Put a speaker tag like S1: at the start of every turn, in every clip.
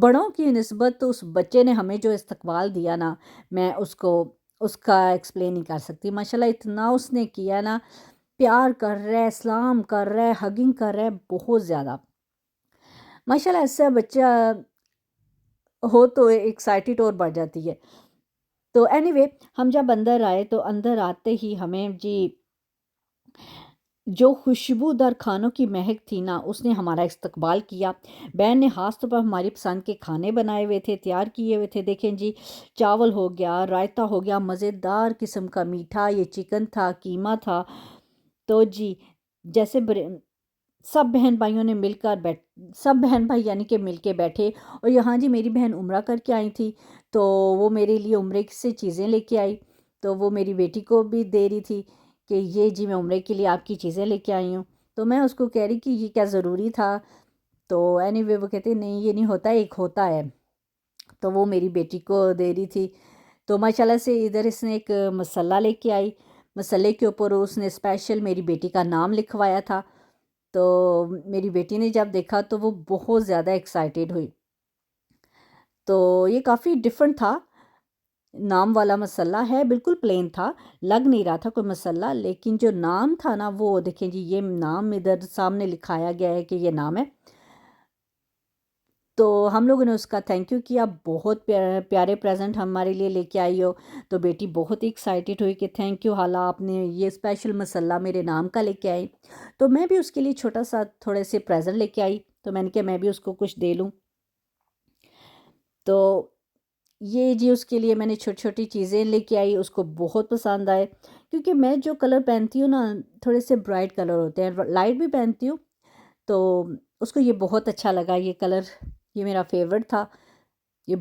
S1: بڑوں کی نسبت تو اس بچے نے ہمیں جو استقبال دیا نا، میں اس کا ایکسپلین نہیں کر سکتی، ماشاءاللہ اتنا اس نے کیا نا، پیار کر رہا ہے، سلام کر رہا ہے، ہگنگ کر رہا ہے، بہت زیادہ ماشاءاللہ ایسا بچہ ہو تو ایکسائٹیڈ اور بڑھ جاتی ہے۔ تو اینی وے ہم جب اندر آئے تو اندر آتے ہی ہمیں جی جو خوشبودار کھانوں کی مہک تھی نا، اس نے ہمارا استقبال کیا۔ بہن نے خاص طور پر ہماری پسند کے کھانے بنائے ہوئے تھے، تیار کیے ہوئے تھے، دیکھیں جی چاول ہو گیا، رائتا ہو گیا، مزیدار قسم کا میٹھا، یہ چکن تھا، قیمہ تھا۔ تو جی جیسے سب بہن بھائیوں نے مل کر سب بہن بھائی یعنی کہ مل کے بیٹھے، اور یہاں جی میری بہن عمرہ کر کے آئی تھی، تو وہ میرے لیے عمرے سے چیزیں لے کے آئی، تو وہ میری بیٹی کو بھی دے رہی تھی کہ یہ جی میں عمرے کے لیے آپ کی چیزیں لے کے آئی ہوں۔ تو میں اس کو کہہ رہی کہ یہ کیا ضروری تھا، تو اینی وے وہ کہتے نہیں یہ نہیں ہوتا، ایک ہوتا ہے، تو وہ میری بیٹی کو دے رہی تھی۔ تو ماشاءاللہ سے ادھر اس نے ایک مسلہ لے کے آئی، مسلے کے اوپر اس نے اسپیشل میری بیٹی کا نام لکھوایا تھا۔ تو میری بیٹی نے جب دیکھا تو وہ بہت زیادہ ایکسائٹیڈ ہوئی۔ تو یہ کافی ڈفرینٹ تھا، نام والا مسلہ ہے، بالکل پلین تھا، لگ نہیں رہا تھا کوئی مسلہ، لیکن جو نام تھا نا وہ دیکھیں جی یہ نام ادھر سامنے لکھایا گیا ہے کہ یہ نام ہے۔ تو ہم لوگوں نے اس کا تھینک یو کیا، بہت پیارے پریزنٹ ہمارے لیے لے کے آئی ہو۔ تو بیٹی بہت ہی ایکسائٹیڈ ہوئی کہ تھینک یو خالہ، آپ نے یہ اسپیشل مسلہ میرے نام کا لے کے آئی۔ تو میں بھی اس کے لیے چھوٹا سا تھوڑے سے پریزنٹ لے کے آئی، تو میں نے کہا میں بھی اس کو کچھ دے لوں۔ تو یہ جی اس کے لیے میں نے چھوٹی چھوٹی چیزیں لے کے آئی، اس کو بہت پسند آئے، کیونکہ میں جو کلر پہنتی ہوں نا تھوڑے سے برائٹ کلر ہوتے ہیں، لائٹ بھی پہنتی ہوں، تو اس کو یہ بہت اچھا لگا، یہ کلر یہ میرا فیورٹ تھا، یہ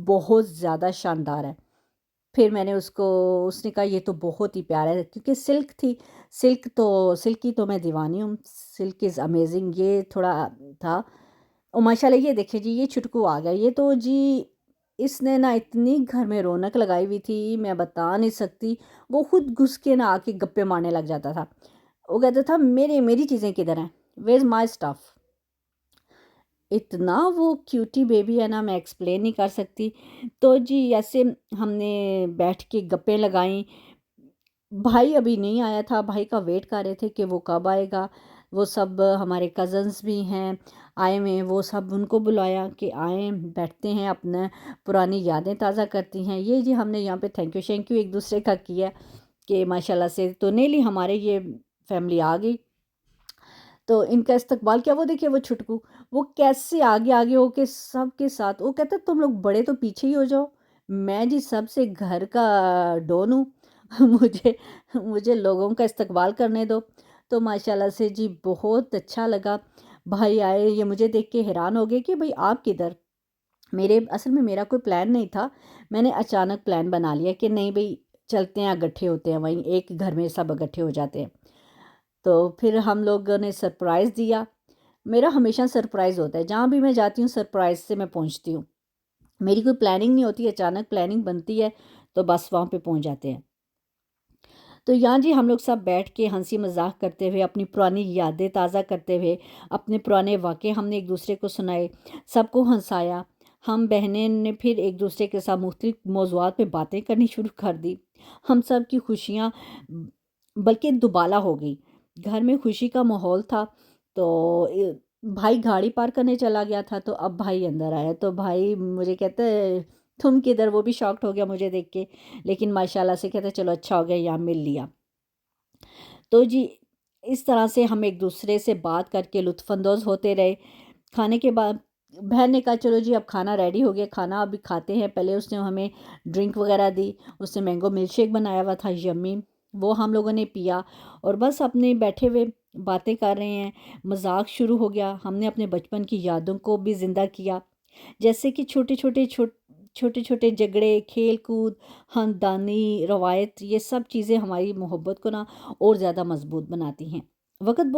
S1: بہت زیادہ شاندار ہے۔ پھر میں نے اس نے کہا یہ تو بہت ہی پیارا ہے، کیونکہ سلک تھی، سلک کی تو میں دیوانی ہوں، سلک از امیزنگ، یہ تھوڑا تھا۔ اور ماشاءاللہ یہ دیکھیں جی یہ چھٹکو آ گیا، یہ تو جی اس نے نا اتنی گھر میں رونق لگائی ہوئی تھی میں بتا نہیں سکتی، وہ خود گھس کے نا آ کے گپے مارنے لگ جاتا تھا، وہ کہتا تھا میری چیزیں کدھر ہیں، ویئر از مائی اسٹف۔ اتنا وہ کیوٹی بیبی ہے نا، میں ایکسپلین نہیں کر سکتی۔ تو جی ایسے ہم نے بیٹھ کے گپیں لگائیں، بھائی ابھی نہیں آیا تھا، بھائی کا ویٹ کر رہے تھے کہ وہ کب آئے گا، وہ سب ہمارے کزنس بھی ہیں آئے ہوئے ہیں، وہ سب ان کو بلایا کہ آئیں بیٹھتے ہیں، اپنا پرانی یادیں تازہ کرتی ہیں۔ یہ جی ہم نے یہاں پہ تھینک یو شینک یو ایک دوسرے کا کیا کہ ماشاءاللہ سے تو نیلی ہمارے یہ فیملی آ گئی۔ تو ان کا استقبال کیا، وہ دیکھیں وہ چھٹکو وہ کیسے آگے آگے ہو کے سب کے ساتھ، وہ کہتا ہے تم لوگ بڑے تو پیچھے ہی ہو جاؤ، میں جی سب سے گھر کا ڈون ہوں مجھے لوگوں کا استقبال کرنے دو۔ تو ماشاءاللہ سے جی بہت اچھا لگا، بھائی آئے، یہ مجھے دیکھ کے حیران ہو گئے کہ بھئی آپ کدھر، اصل میں میرا کوئی پلان نہیں تھا، میں نے اچانک پلان بنا لیا کہ نہیں بھئی چلتے ہیں، اکٹھے ہوتے ہیں، وہیں ایک گھر میں سب اکٹھے ہو جاتے ہیں۔ تو پھر ہم لوگوں نے سرپرائز دیا، میرا ہمیشہ سرپرائز ہوتا ہے، جہاں بھی میں جاتی ہوں سرپرائز سے میں پہنچتی ہوں، میری کوئی پلاننگ نہیں ہوتی، اچانک پلاننگ بنتی ہے تو بس وہاں پہ پہنچ جاتے ہیں۔ تو یہاں جی ہم لوگ سب بیٹھ کے ہنسی مذاق کرتے ہوئے، اپنی پرانی یادیں تازہ کرتے ہوئے، اپنے پرانے واقعے ہم نے ایک دوسرے کو سنائے، سب کو ہنسایا۔ ہم بہنیں نے پھر ایک دوسرے کے ساتھ مختلف موضوعات پہ باتیں کرنی شروع کر دی، ہم سب کی خوشیاں بلکہ دوبالا ہو گئی، گھر میں خوشی کا ماحول تھا۔ تو بھائی گاڑی پار کرنے چلا گیا تھا، تو اب بھائی اندر آیا، تو بھائی مجھے کہتا ہے تم کدھر، وہ بھی شاکڈ ہو گیا مجھے دیکھ کے، لیکن ماشاءاللہ سے کہتا ہے چلو اچھا ہو گیا یہاں مل لیا۔ تو جی اس طرح سے ہم ایک دوسرے سے بات کر کے لطف اندوز ہوتے رہے۔ کھانے کے بعد بہن نے کہا چلو جی اب کھانا ریڈی ہو گیا، کھانا ابھی کھاتے ہیں، پہلے اس نے ہمیں ڈرنک وغیرہ دی، اس نے مینگو ملک شیک بنایا ہوا تھا یمی، وہ ہم لوگوں نے پیا، اور بس اپنے بیٹھے ہوئے باتیں کر رہے ہیں، مذاق شروع ہو گیا، ہم نے اپنے بچپن کی یادوں کو بھی زندہ کیا، جیسے کہ چھوٹے چھوٹے جھگڑے، کھیل کود، خاندانی روایت، یہ سب چیزیں ہماری محبت کو نا اور زیادہ مضبوط بناتی ہیں۔ وقت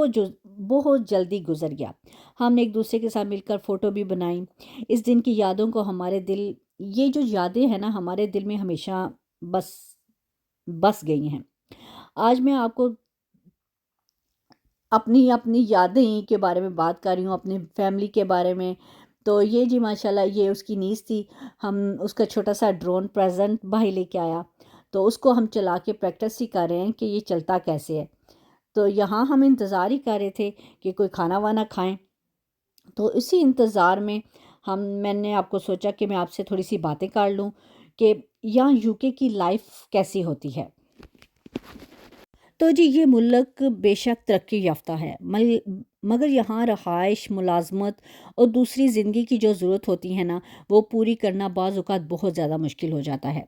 S1: بہت جلدی گزر گیا، ہم نے ایک دوسرے کے ساتھ مل کر فوٹو بھی بنائی، اس دن کی یادوں کو یہ جو یادیں ہیں نا ہمارے دل میں ہمیشہ بس بس گئی ہیں۔ آج میں آپ کو اپنی یادیں کے بارے میں بات کر رہی ہوں، اپنی فیملی کے بارے میں، تو یہ جی ماشاءاللہ یہ اس کی نیز تھی، ہم اس کا چھوٹا سا ڈرون پریزنٹ بھائی لے کے آیا، تو اس کو ہم چلا کے پریکٹس ہی کر رہے ہیں کہ یہ چلتا کیسے ہے۔ تو یہاں ہم انتظار ہی کر رہے تھے کہ کوئی کھانا وانا کھائیں، تو اسی انتظار میں میں نے آپ کو سوچا کہ میں آپ سے تھوڑی سی باتیں کر لوں کہ یہاں یوکے کی لائف کیسی ہوتی ہے۔ تو جی یہ ملک بے شک ترقی یافتہ ہے، مگر یہاں رہائش، ملازمت اور دوسری زندگی کی جو ضرورت ہوتی ہے نا، وہ پوری کرنا بعض اوقات بہت زیادہ مشکل ہو جاتا ہے۔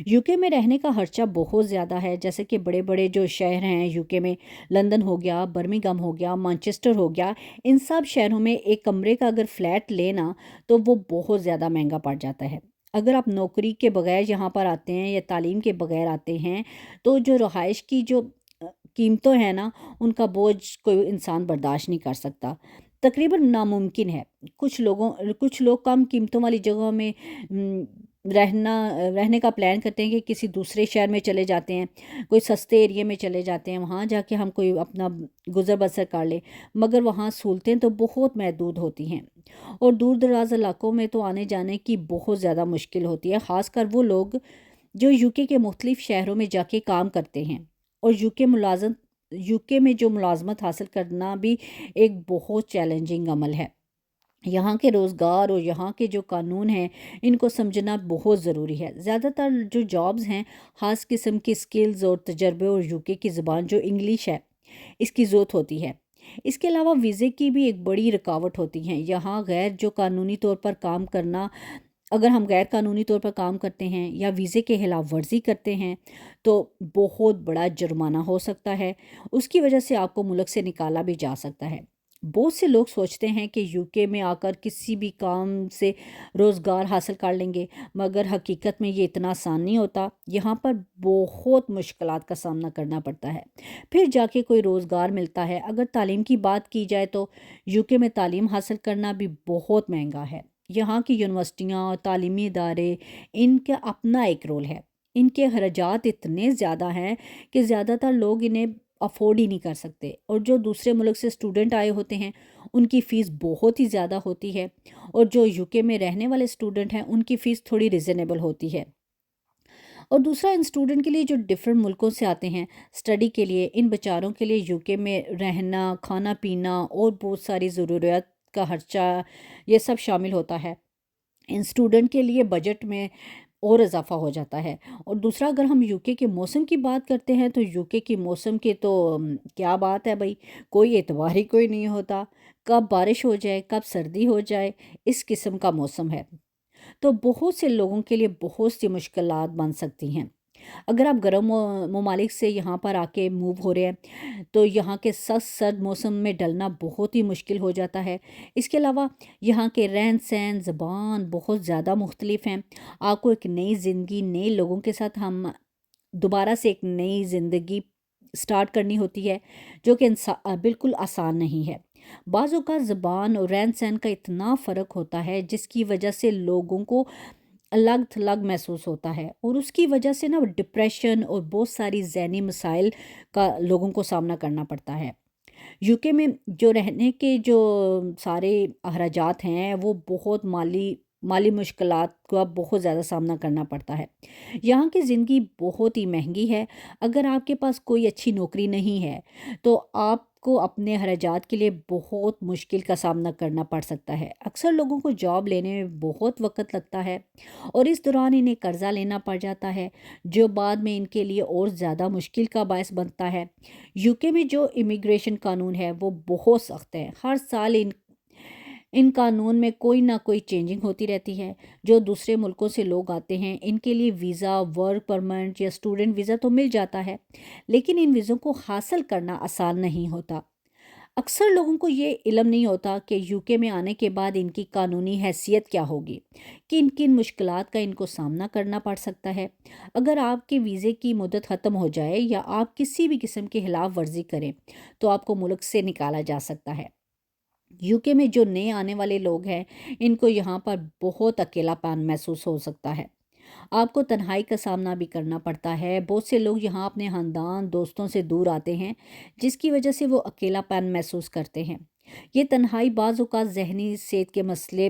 S1: یوکے میں رہنے کا خرچہ بہت زیادہ ہے، جیسے کہ بڑے بڑے جو شہر ہیں یوکے میں، لندن ہو گیا، برمنگھم ہو گیا، مانچسٹر ہو گیا، ان سب شہروں میں ایک کمرے کا اگر فلیٹ لینا تو وہ بہت زیادہ مہنگا پڑ جاتا ہے۔ اگر آپ نوکری کے بغیر یہاں پر آتے ہیں یا تعلیم کے بغیر آتے ہیں تو جو رہائش کی جو قیمتوں ہیں نا، ان کا بوجھ کوئی انسان برداشت نہیں کر سکتا، تقریباً ناممکن ہے۔ کچھ لوگ کم قیمتوں والی جگہوں میں م، رہنے کا پلان کرتے ہیں کہ کسی دوسرے شہر میں چلے جاتے ہیں، کوئی سستے ایریے میں چلے جاتے ہیں، وہاں جا کے ہم کوئی اپنا گزر بسر کر لیں، مگر وہاں سہولتیں تو بہت محدود ہوتی ہیں، اور دور دراز علاقوں میں تو آنے جانے کی بہت زیادہ مشکل ہوتی ہے، خاص کر وہ لوگ جو یوکے کے مختلف شہروں میں جا کے کام کرتے ہیں۔ اور یوکے میں جو ملازمت حاصل کرنا بھی ایک بہت چیلنجنگ عمل ہے۔ یہاں کے روزگار اور یہاں کے جو قانون ہیں ان کو سمجھنا بہت ضروری ہے۔ زیادہ تر جو جابز ہیں خاص قسم کی سکلز اور تجربے اور یوکے کی زبان جو انگلش ہے اس کی ضرورت ہوتی ہے۔ اس کے علاوہ ویزے کی بھی ایک بڑی رکاوٹ ہوتی ہیں۔ یہاں قانونی طور پر کام کرنا، اگر ہم غیر قانونی طور پر کام کرتے ہیں یا ویزے کے خلاف ورزی کرتے ہیں تو بہت بڑا جرمانہ ہو سکتا ہے، اس کی وجہ سے آپ کو ملک سے نکالا بھی جا سکتا ہے۔ بہت سے لوگ سوچتے ہیں کہ یوکے میں آ کر کسی بھی کام سے روزگار حاصل کر لیں گے، مگر حقیقت میں یہ اتنا آسان نہیں ہوتا۔ یہاں پر بہت مشکلات کا سامنا کرنا پڑتا ہے، پھر جا کے کوئی روزگار ملتا ہے۔ اگر تعلیم کی بات کی جائے تو یوکے میں تعلیم حاصل کرنا بھی بہت مہنگا ہے۔ یہاں کی یونیورسٹیاں اور تعلیمی ادارے، ان کا اپنا ایک رول ہے، ان کے اخراجات اتنے زیادہ ہیں کہ زیادہ تر لوگ انہیں افورڈ ہی نہیں کر سکتے، اور جو دوسرے ملک سے اسٹوڈنٹ آئے ہوتے ہیں ان کی فیس بہت ہی زیادہ ہوتی ہے، اور جو یوکے میں رہنے والے اسٹوڈنٹ ہیں ان کی فیس تھوڑی ریزنیبل ہوتی ہے۔ اور دوسرا، ان اسٹوڈنٹ کے لیے جو ڈفرینٹ ملکوں سے آتے ہیں اسٹڈی کے لیے، ان بیچاروں کے لیے یوکے میں رہنا، کھانا پینا اور بہت ساری ضروریات کا خرچہ یہ سب شامل ہوتا ہے۔ ان اسٹوڈنٹ کے لیے بجٹ میں اور اضافہ ہو جاتا ہے۔ اور دوسرا، اگر ہم یوکے کے موسم کی بات کرتے ہیں تو یوکے کی موسم کی تو کیا بات ہے بھائی، کوئی اعتبار ہی کوئی نہیں ہوتا، کب بارش ہو جائے کب سردی ہو جائے، اس قسم کا موسم ہے، تو بہت سے لوگوں کے لیے بہت سی مشکلات بن سکتی ہیں۔ اگر آپ گرم ممالک سے یہاں پر آ کے موو ہو رہے ہیں تو یہاں کے سخت سرد موسم میں ڈلنا بہت ہی مشکل ہو جاتا ہے۔ اس کے علاوہ یہاں کے رہن سہن، زبان بہت زیادہ مختلف ہیں۔ آپ کو ایک نئی زندگی، نئے لوگوں کے ساتھ ہم دوبارہ سے ایک نئی زندگی سٹارٹ کرنی ہوتی ہے، جو کہ بالکل آسان نہیں ہے۔ بعض اوقات زبان اور رہن سہن کا اتنا فرق ہوتا ہے جس کی وجہ سے لوگوں کو الگ تھلگ محسوس ہوتا ہے، اور اس کی وجہ سے نا ڈپریشن اور بہت ساری ذہنی مسائل کا لوگوں کو سامنا کرنا پڑتا ہے۔ یوکے میں جو رہنے کے جو سارے اخراجات ہیں وہ بہت مالی مشکلات کا بہت زیادہ سامنا کرنا پڑتا ہے۔ یہاں کی زندگی بہت ہی مہنگی ہے۔ اگر آپ کے پاس کوئی اچھی نوکری نہیں ہے تو آپ کو اپنے اخراجات کے لیے بہت مشکل کا سامنا کرنا پڑ سکتا ہے۔ اکثر لوگوں کو جاب لینے میں بہت وقت لگتا ہے اور اس دوران انہیں قرضہ لینا پڑ جاتا ہے، جو بعد میں ان کے لیے اور زیادہ مشکل کا باعث بنتا ہے۔ یوکے میں جو امیگریشن قانون ہے وہ بہت سخت ہے۔ ہر سال ان قانون میں کوئی نہ کوئی چینجنگ ہوتی رہتی ہے۔ جو دوسرے ملکوں سے لوگ آتے ہیں ان کے لیے ویزا، ورک پرمٹ یا اسٹوڈنٹ ویزا تو مل جاتا ہے، لیکن ان ویزوں کو حاصل کرنا آسان نہیں ہوتا۔ اکثر لوگوں کو یہ علم نہیں ہوتا کہ یوکے میں آنے کے بعد ان کی قانونی حیثیت کیا ہوگی، کن کن مشکلات کا ان کو سامنا کرنا پڑ سکتا ہے۔ اگر آپ کے ویزے کی مدت ختم ہو جائے یا آپ کسی بھی قسم کی خلاف ورزی کریں تو آپ کو ملک سے نکالا جا سکتا ہے۔ یوکے میں جو نئے آنے والے لوگ ہیں ان کو یہاں پر بہت اکیلا پن محسوس ہو سکتا ہے۔ آپ کو تنہائی کا سامنا بھی کرنا پڑتا ہے۔ بہت سے لوگ یہاں اپنے خاندان، دوستوں سے دور آتے ہیں جس کی وجہ سے وہ اکیلا پن محسوس کرتے ہیں۔ یہ تنہائی بعض اوقات ذہنی صحت کے مسئلے